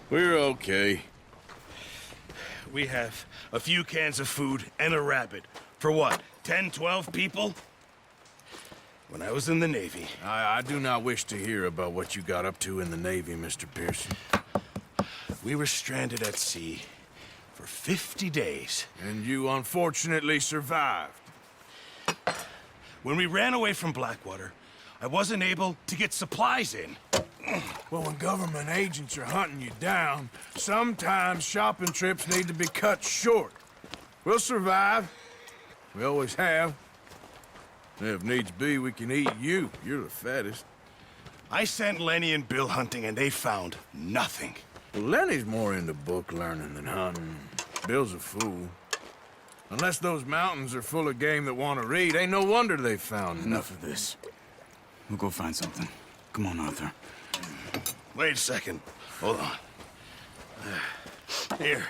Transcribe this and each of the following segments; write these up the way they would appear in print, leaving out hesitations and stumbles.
We're okay. We have a few cans of food and a rabbit. For what, 10, 12 people? When I was in the Navy... I do not wish to hear about what you got up to in the Navy, Mr. Pearson. We were stranded at sea for 50 days. And you unfortunately survived. When we ran away from Blackwater, I wasn't able to get supplies in. Well, when government agents are hunting you down, sometimes shopping trips need to be cut short. We'll survive. We always have. If needs be, we can eat you. You're the fattest. I sent Lenny and Bill hunting, and they found nothing. Well, Lenny's more into book learning than hunting. Bill's a fool. Unless those mountains are full of game that want to read, ain't no wonder they found Enough of this. We'll go find something. Come on, Arthur. Wait a second. Hold on. Here.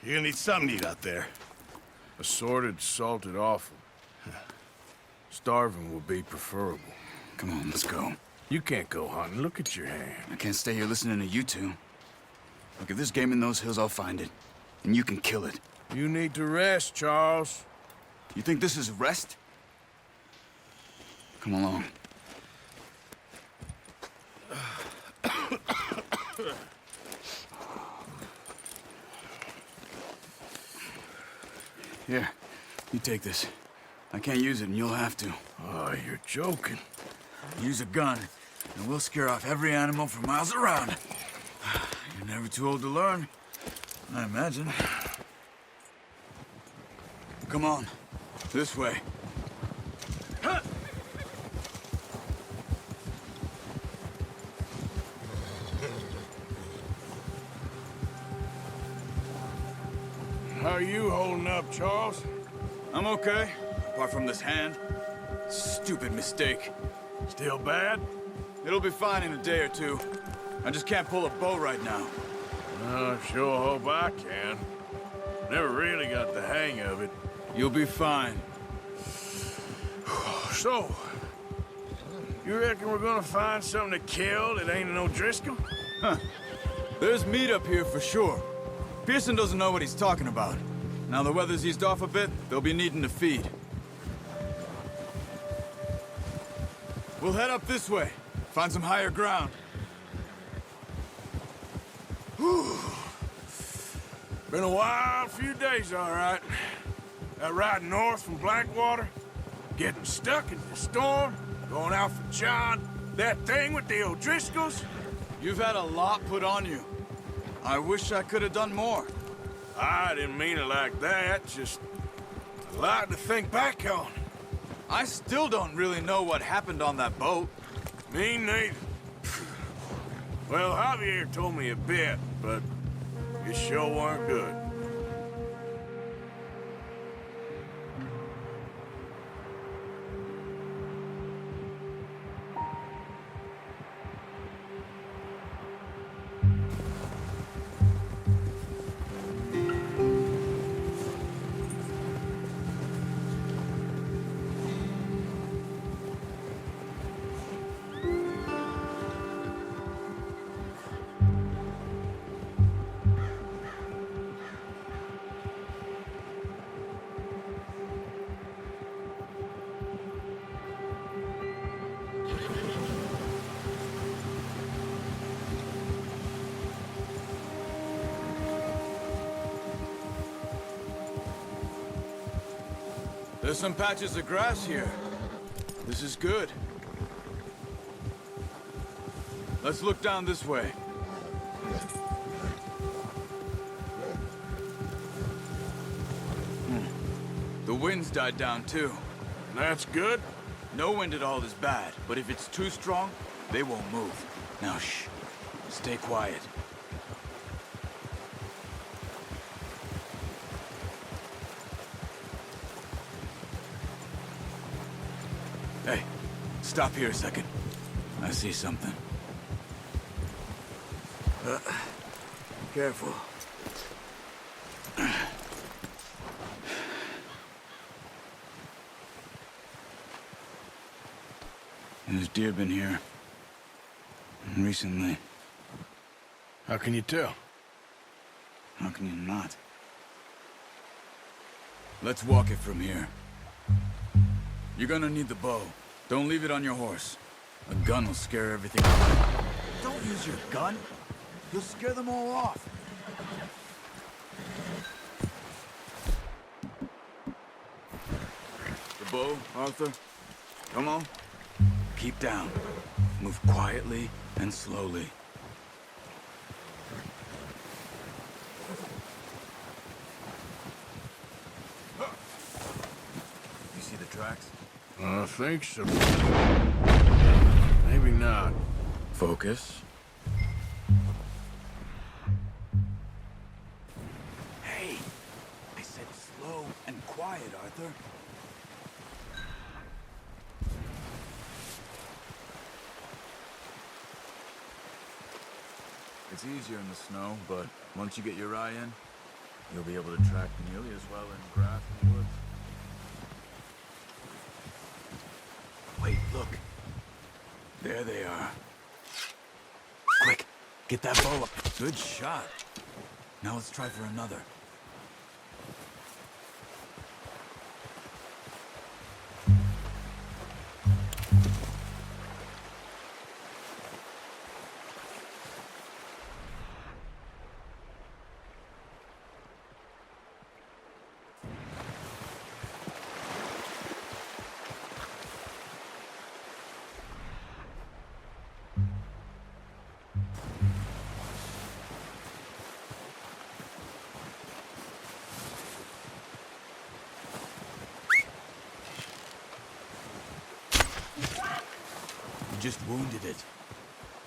You're gonna need something to eat out there. Assorted, salted offal. Starving will be preferable. Come on, let's go. You can't go hunting. Look at your hand. I can't stay here listening to you two. Look, if there's game in those hills, I'll find it. And you can kill it. You need to rest, Charles. You think this is rest? Come along. Here, you take this. I can't use it, and you'll have to. Oh, you're joking. Use a gun, and we'll scare off every animal for miles around. You're never too old to learn, I imagine. Come on, this way. How are you holding up, Charles? I'm okay, apart from this hand. Stupid mistake. Still bad? It'll be fine in a day or two. I just can't pull a bow right now. I sure hope I can. Never really got the hang of it. You'll be fine. So, you reckon we're gonna find something to kill that ain't an O'Driscoll? There's meat up here for sure. Pearson doesn't know what he's talking about. Now the weather's eased off a bit, they'll be needing to feed. We'll head up this way. Find some higher ground. Been a wild few days, all right. That ride north from Blackwater, getting stuck in the storm, going out for John, that thing with the O'Driscolls. You've had a lot put on you. I wish I could have done more. I didn't mean it like that, just a lot to think back on. I still don't really know what happened on that boat. Me neither. Well, Javier told me a bit, but it sure weren't good. There's some patches of grass here. This is good. Let's look down this way. The wind's died down too. That's good. No wind at all is bad, but if it's too strong, they won't move. Now shh. Stay quiet. Hey, stop here a second. I see something. Careful. There's deer been here. Recently. How can you tell? How can you not? Let's walk it from here. You're gonna need the bow. Don't leave it on your horse. A gun will scare everything away. Don't use your gun. You'll scare them all off. The bow, Arthur. Come on. Keep down. Move quietly and slowly. You see the tracks? I think so. Maybe not. Focus. Hey! I said slow and quiet, Arthur. It's easier in the snow, but once you get your eye in, you'll be able to track nearly as well in grass and woods. Wait, look. There they are. Quick, get that bow up. Good shot. Now let's try for another. You just wounded it.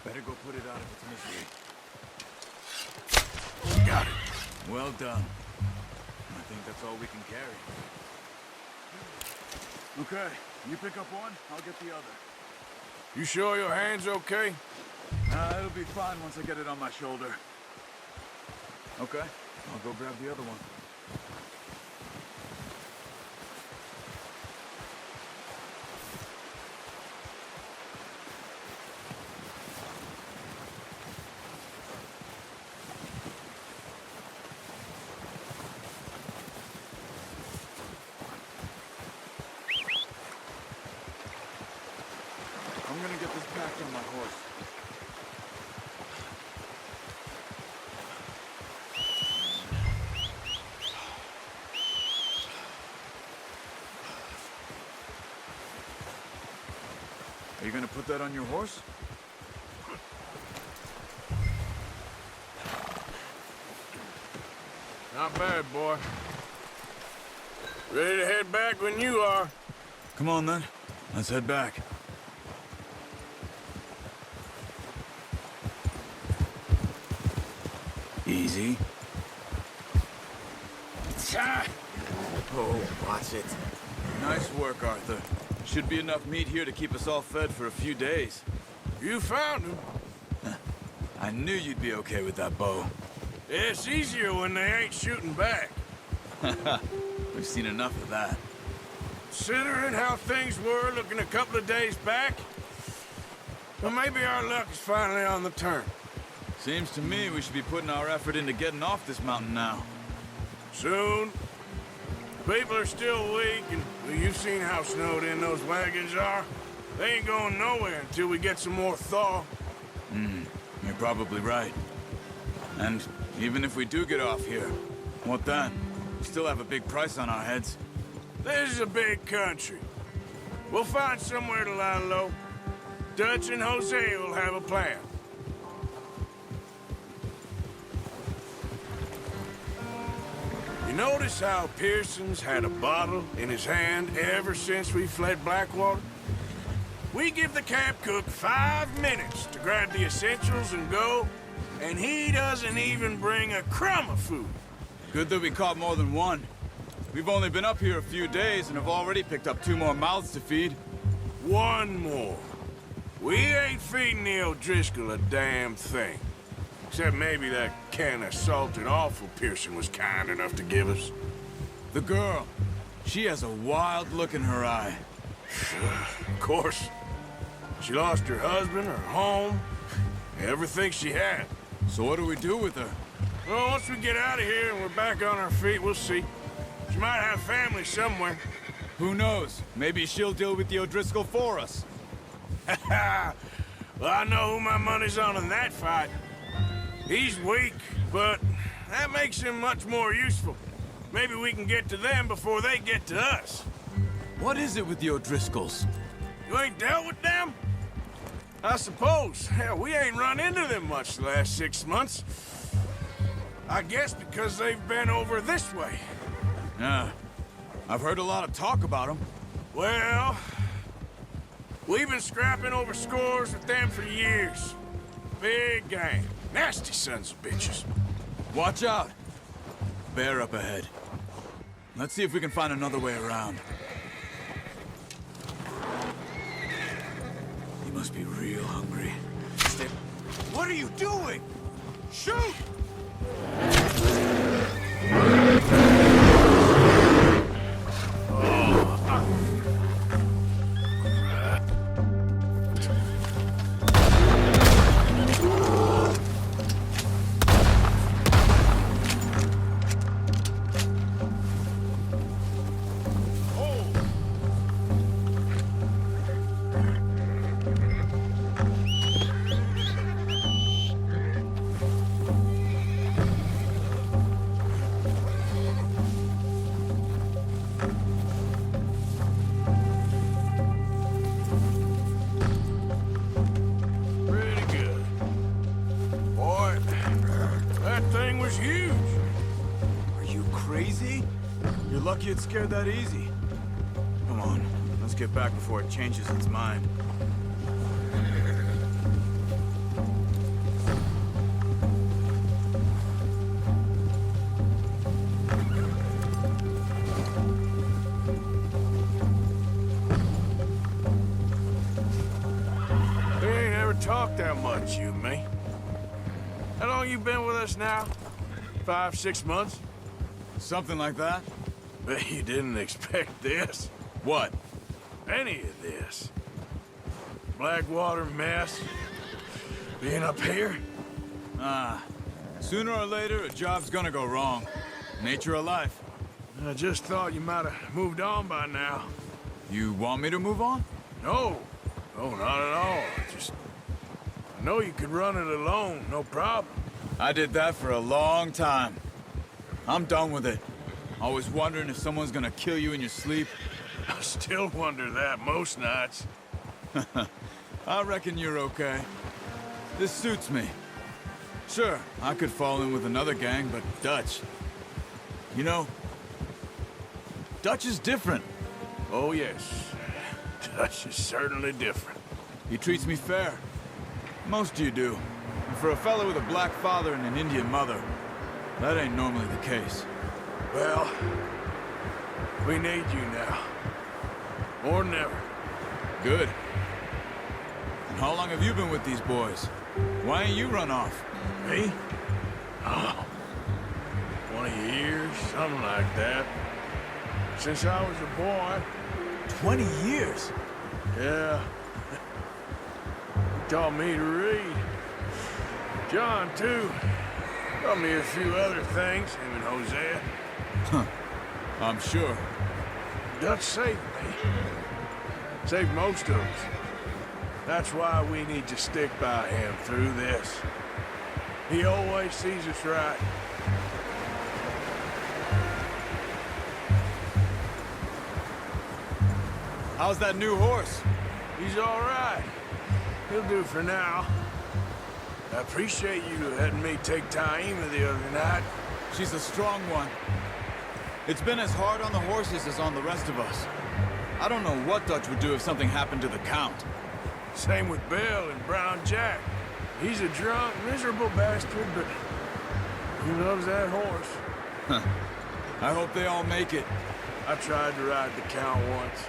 Better go put it out of its misery. Got it. Well done. I think that's all we can carry. Okay, you pick up one, I'll get the other. You sure your hand's okay? It'll be fine once I get it on my shoulder. Okay, I'll go grab the other one. I'm gonna get this packed on my horse. Are you gonna put that on your horse? Not bad, boy. Ready to head back when you are. Come on then, let's head back. Easy. Oh, watch it. Nice work, Arthur. Should be enough meat here to keep us all fed for a few days. You found him. I knew you'd be okay with that bow. It's easier when they ain't shooting back. We've seen enough of that. Considering how things were looking a couple of days back, well, maybe our luck is finally on the turn. Seems to me we should be putting our effort into getting off this mountain now. Soon. People are still weak, and well, you've seen how snowed in those wagons are. They ain't going nowhere until we get some more thaw. You're probably right. And even if we do get off here, what then? We still have a big price on our heads. This is a big country. We'll find somewhere to lie low. Dutch and Jose will have a plan. You notice how Pearson's had a bottle in his hand ever since we fled Blackwater? We give the camp cook 5 minutes to grab the essentials and go, and he doesn't even bring a crumb of food. Good that we caught more than one. We've only been up here a few days and have already picked up 2 more mouths to feed. One more. We ain't feeding the O'Driscoll a damn thing. Except maybe that can of salted offal Pearson was kind enough to give us. The girl. She has a wild look in her eye. Of course. She lost her husband, her home, everything she had. So what do we do with her? Well, once we get out of here and we're back on our feet, we'll see. She might have family somewhere. Who knows? Maybe she'll deal with the O'Driscoll for us. Well, I know who my money's on in that fight. He's weak, but that makes him much more useful. Maybe we can get to them before they get to us. What is it with the O'Driscolls? You ain't dealt with them? I suppose. Hell, we ain't run into them much the last 6 months. I guess because they've been over this way. Yeah. I've heard a lot of talk about them. Well, we've been scrapping over scores with them for years. Big gang. Nasty sons of bitches. Watch out. Bear up ahead. Let's see if we can find another way around. He must be real hungry. What are you doing? Shoot! Pretty good. Boy, that thing was huge. Are you crazy? You're lucky it scared that easy. Come on, let's get back before it changes its mind. We ain't ever talked that much, you and me. How long you been with us now? 5, 6 months? Something like that? Bet you didn't expect this. What? Any of this. Blackwater mess. Being up here? Sooner or later, a job's gonna go wrong. Nature of life. I just thought you might have moved on by now. You want me to move on? No. No, not at all. I know you could run it alone, no problem. I did that for a long time. I'm done with it. Always wondering if someone's gonna kill you in your sleep. I still wonder that most nights. I reckon you're okay. This suits me. Sure, I could fall in with another gang, but Dutch... You know, Dutch is different. Oh, yes. Dutch is certainly different. He treats me fair. Most of you do. And for a fella with a black father and an Indian mother, that ain't normally the case. Well, we need you now. More than ever. Good. And how long have you been with these boys? Why ain't you run off? Me? Oh, 20 years, something like that. Since I was a boy. 20 years? Yeah. He taught me to read. John, too. Taught me a few other things, him and Hosea. I'm sure. Dutch saved me. Saved most of us. That's why we need to stick by him through this. He always sees us right. How's that new horse? He's all right. He'll do for now. I appreciate you letting me take Taima the other night. She's a strong one. It's been as hard on the horses as on the rest of us. I don't know what Dutch would do if something happened to the Count. Same with Bill and Brown Jack. He's a drunk, miserable bastard, but he loves that horse. I hope they all make it. I tried to ride the Count once.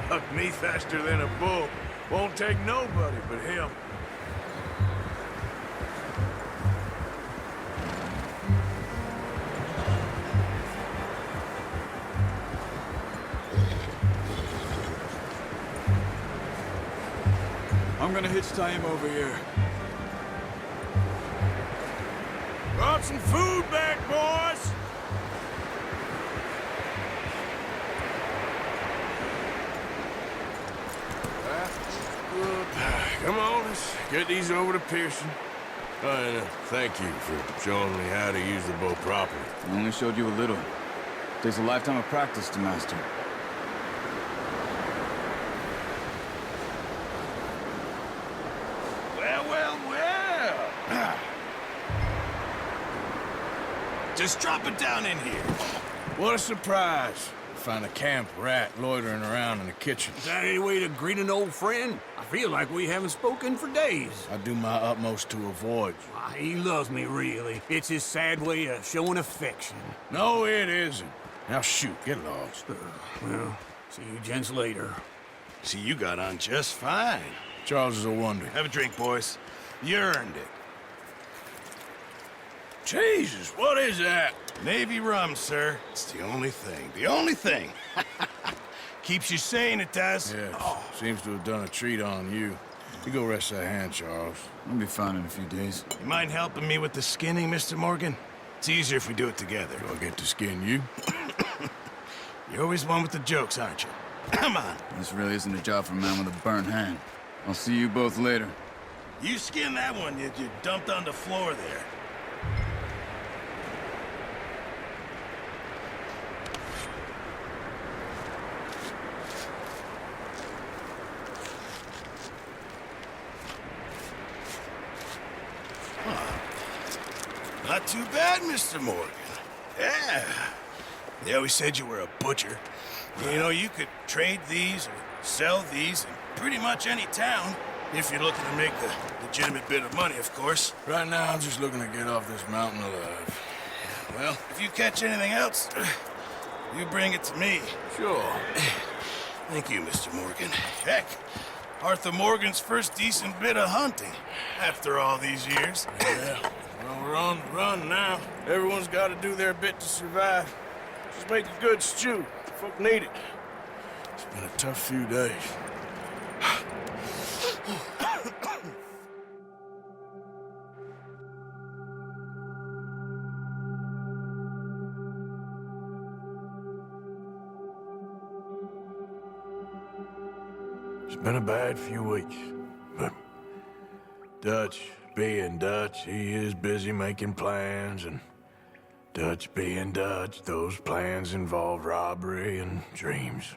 Bucked me faster than a bull. Won't take nobody but him. I'm gonna hitch Taima over here. Brought some food back, boys! Come on, let's get these over to Pearson. And thank you for showing me how to use the bow properly. I only showed you a little. Takes a lifetime of practice to master. Well. Just drop it down in here. What a surprise. Find a camp rat loitering around in the kitchen. Is that any way to greet an old friend? I feel like we haven't spoken for days. I do my utmost to avoid you. Ah, he loves me, really. It's his sad way of showing affection. No, it isn't. Now shoot, get lost. Well, see you gents later. See, you got on just fine. Charles is a wonder. Have a drink, boys. You earned it. Jesus, what is that? Navy rum, sir. It's the only thing. The only thing. Keeps you sane, it does. Yes, seems to have done a treat on you. You go rest that hand, Charles. I'll be fine in a few days. You mind helping me with the skinning, Mr. Morgan? It's easier if we do it together. Do I get to skin you? You're always one with the jokes, aren't you? Come on. This really isn't a job for a man with a burnt hand. I'll see you both later. You skin that one you dumped on the floor there. Not too bad, Mr. Morgan. Yeah. They always said you were a butcher. You know, you could trade these or sell these in pretty much any town, if you're looking to make a legitimate bit of money, of course. Right now, I'm just looking to get off this mountain alive. Well, if you catch anything else, you bring it to me. Sure. Thank you, Mr. Morgan. Heck, Arthur Morgan's first decent bit of hunting after all these years. Yeah. Well, we're on the run now. Everyone's got to do their bit to survive. Just make a good stew. Folk need it. It's been a tough few days. It's been a bad few weeks, but Dutch being Dutch, he is busy making plans, and Dutch being Dutch, those plans involve robbery and dreams.